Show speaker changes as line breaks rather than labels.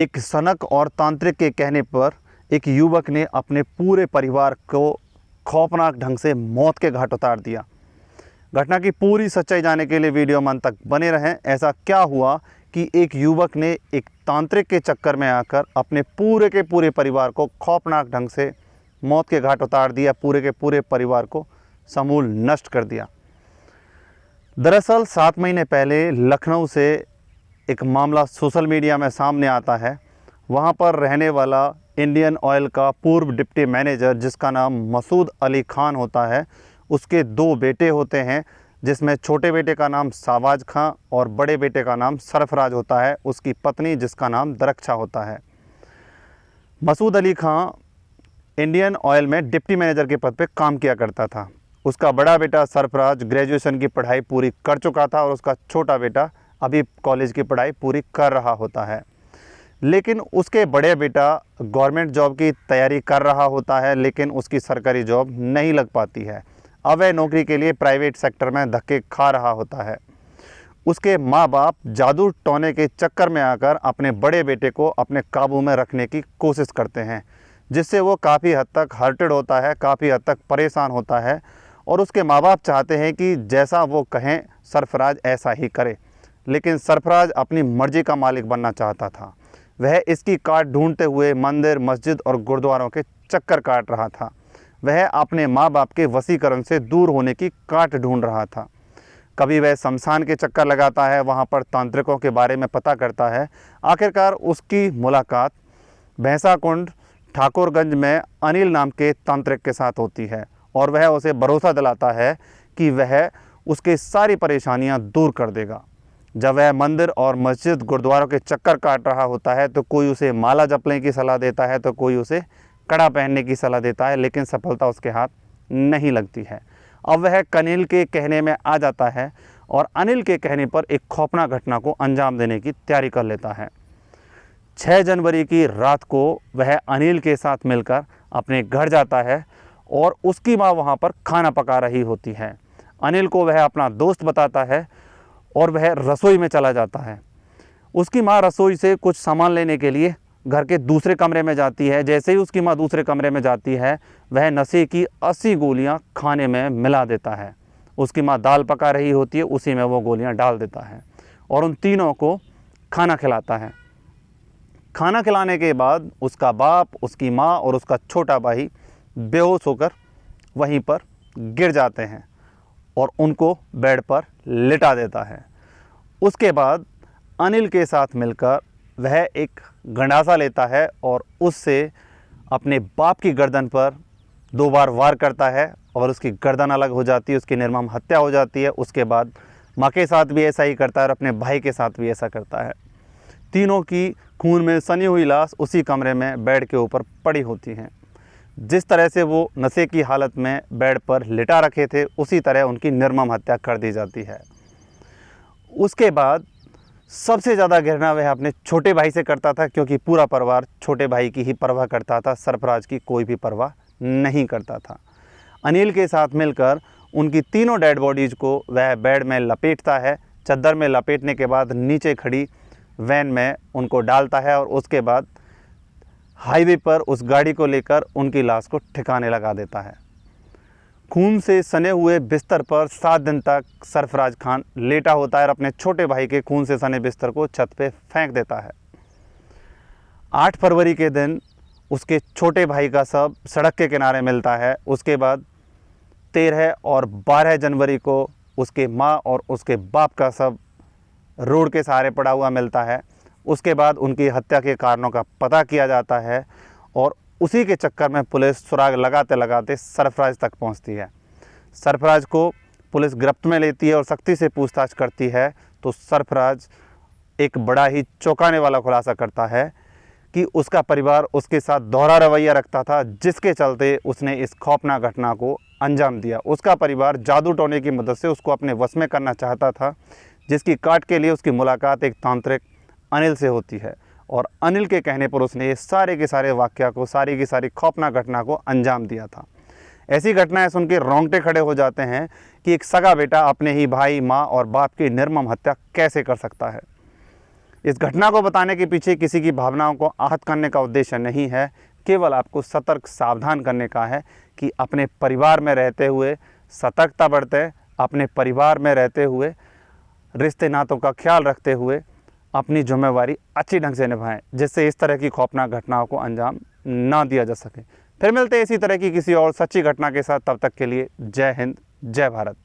एक सनक और तांत्रिक के कहने पर एक युवक ने अपने पूरे परिवार को खौफनाक ढंग से मौत के घाट उतार दिया। घटना की पूरी सच्चाई जानने के लिए वीडियो में अंत तक बने रहें। ऐसा क्या हुआ कि एक युवक ने एक तांत्रिक के चक्कर में आकर अपने पूरे के पूरे परिवार को खौफनाक ढंग से मौत के घाट उतार दिया, पूरे के पूरे परिवार को समूल नष्ट कर दिया। दरअसल 7 महीने पहले लखनऊ से एक मामला सोशल मीडिया में सामने आता है। वहाँ पर रहने वाला इंडियन ऑयल का पूर्व डिप्टी मैनेजर, जिसका नाम मसूद अली खान होता है, उसके 2 बेटे होते हैं, जिसमें छोटे बेटे का नाम सावाज खां और बड़े बेटे का नाम सरफराज होता है। उसकी पत्नी जिसका नाम दरक्षा होता है। मसूद अली खां इंडियन ऑयल में डिप्टी मैनेजर के पद पे काम किया करता था। उसका बड़ा बेटा सरफराज ग्रेजुएशन की पढ़ाई पूरी कर चुका था और उसका छोटा बेटा अभी कॉलेज की पढ़ाई पूरी कर रहा होता है। लेकिन उसके बड़े बेटा गवर्नमेंट जॉब की तैयारी कर रहा होता है, लेकिन उसकी सरकारी जॉब नहीं लग पाती है। अब वह नौकरी के लिए प्राइवेट सेक्टर में धक्के खा रहा होता है। उसके माँ बाप जादू टोने के चक्कर में आकर अपने बड़े बेटे को अपने काबू में रखने की कोशिश करते हैं, जिससे वो काफ़ी हद तक हर्टेड होता है, काफ़ी हद तक परेशान होता है। और उसके माँ बाप चाहते हैं कि जैसा वो कहें सरफराज ऐसा ही करे, लेकिन सरफराज अपनी मर्ज़ी का मालिक बनना चाहता था। वह इसकी काट ढूंढते हुए मंदिर, मस्जिद और गुरुद्वारों के चक्कर काट रहा था। वह अपने माँ बाप के वशीकरण से दूर होने की काट ढूंढ रहा था। कभी वह शमशान के चक्कर लगाता है, वहाँ पर तांत्रिकों के बारे में पता करता है। आखिरकार उसकी मुलाकात भैंसाकुंड ठाकुरगंज में अनिल नाम के तांत्रिक के साथ होती है और वह उसे भरोसा दिलाता है कि वह उसकी सारी परेशानियाँ दूर कर देगा। जब वह मंदिर और मस्जिद गुरुद्वारों के चक्कर काट रहा होता है तो कोई उसे माला जपने की सलाह देता है, तो कोई उसे कड़ा पहनने की सलाह देता है, लेकिन सफलता उसके हाथ नहीं लगती है। अब वह अनिल के कहने में आ जाता है और अनिल के कहने पर एक खौफनाक घटना को अंजाम देने की तैयारी कर लेता है। 6 जनवरी की रात को वह अनिल के साथ मिलकर अपने घर जाता है और उसकी माँ वहाँ पर खाना पका रही होती है। अनिल को वह अपना दोस्त बताता है और वह रसोई में चला जाता है। उसकी माँ रसोई से कुछ सामान लेने के लिए घर के दूसरे कमरे में जाती है। जैसे ही उसकी माँ दूसरे कमरे में जाती है, वह नशे की 80 गोलियां खाने में मिला देता है। उसकी माँ दाल पका रही होती है, उसी में वो गोलियां डाल देता है और उन तीनों को खाना खिलाता है। खाना खिलाने के बाद उसका बाप, उसकी माँ और उसका छोटा भाई बेहोश होकर वहीं पर गिर जाते हैं और उनको बेड पर लिटा देता है। उसके बाद अनिल के साथ मिलकर वह एक गंडासा लेता है और उससे अपने बाप की गर्दन पर 2 बार वार करता है और उसकी गर्दन अलग हो जाती है, उसकी निर्मम हत्या हो जाती है। उसके बाद माँ के साथ भी ऐसा ही करता है और अपने भाई के साथ भी ऐसा करता है। तीनों की खून में सनी हुई लाश उसी कमरे में बेड के ऊपर पड़ी होती हैं। जिस तरह से वो नशे की हालत में बेड पर लिटा रखे थे, उसी तरह उनकी निर्मम हत्या कर दी जाती है। उसके बाद सबसे ज़्यादा घृणा वह अपने छोटे भाई से करता था, क्योंकि पूरा परिवार छोटे भाई की ही परवाह करता था, सरफराज की कोई भी परवाह नहीं करता था। अनिल के साथ मिलकर उनकी तीनों डेड बॉडीज़ को वह बेड में लपेटता है। चद्दर में लपेटने के बाद नीचे खड़ी वैन में उनको डालता है और उसके बाद हाईवे पर उस गाड़ी को लेकर उनकी लाश को ठिकाने लगा देता है। खून से सने हुए बिस्तर पर 7 दिन तक सरफराज खान लेटा होता है और अपने छोटे भाई के खून से सने बिस्तर को छत पे फेंक देता है। 8 फरवरी के दिन उसके छोटे भाई का शव सड़क के किनारे मिलता है। उसके बाद 13 और 12 जनवरी को उसके माँ और उसके बाप का शव रोड के सहारे पड़ा हुआ मिलता है। उसके बाद उनकी हत्या के कारणों का पता किया जाता है और उसी के चक्कर में पुलिस सुराग लगाते लगाते सरफराज तक पहुंचती है। सरफराज को पुलिस गिरफ्त में लेती है और सख्ती से पूछताछ करती है, तो सरफराज एक बड़ा ही चौंकाने वाला खुलासा करता है कि उसका परिवार उसके साथ दोहरा रवैया रखता था, जिसके चलते उसने इस खौफनाक घटना को अंजाम दिया। उसका परिवार जादू टोने की मदद से उसको अपने वश में करना चाहता था, जिसकी काट के लिए उसकी मुलाकात एक तांत्रिक अनिल से होती है और अनिल के कहने पर उसने ये सारे के सारे वाक़या को, सारी की सारी खौफनाक घटना को अंजाम दिया था। ऐसी घटनाएं सुन के रोंगटे खड़े हो जाते हैं कि एक सगा बेटा अपने ही भाई, माँ और बाप की निर्मम हत्या कैसे कर सकता है। इस घटना को बताने के पीछे किसी की भावनाओं को आहत करने का उद्देश्य नहीं है, केवल आपको सतर्क सावधान करने का है कि अपने परिवार में रहते हुए सतर्कता बरतें, अपने परिवार में रहते हुए रिश्ते नातों का ख्याल रखते हुए अपनी जिम्मेवारी अच्छी ढंग से निभाएं, जिससे इस तरह की खौफनाक घटनाओं को अंजाम ना दिया जा सके। फिर मिलते हैं इसी तरह की किसी और सच्ची घटना के साथ, तब तक के लिए जय हिंद, जय भारत।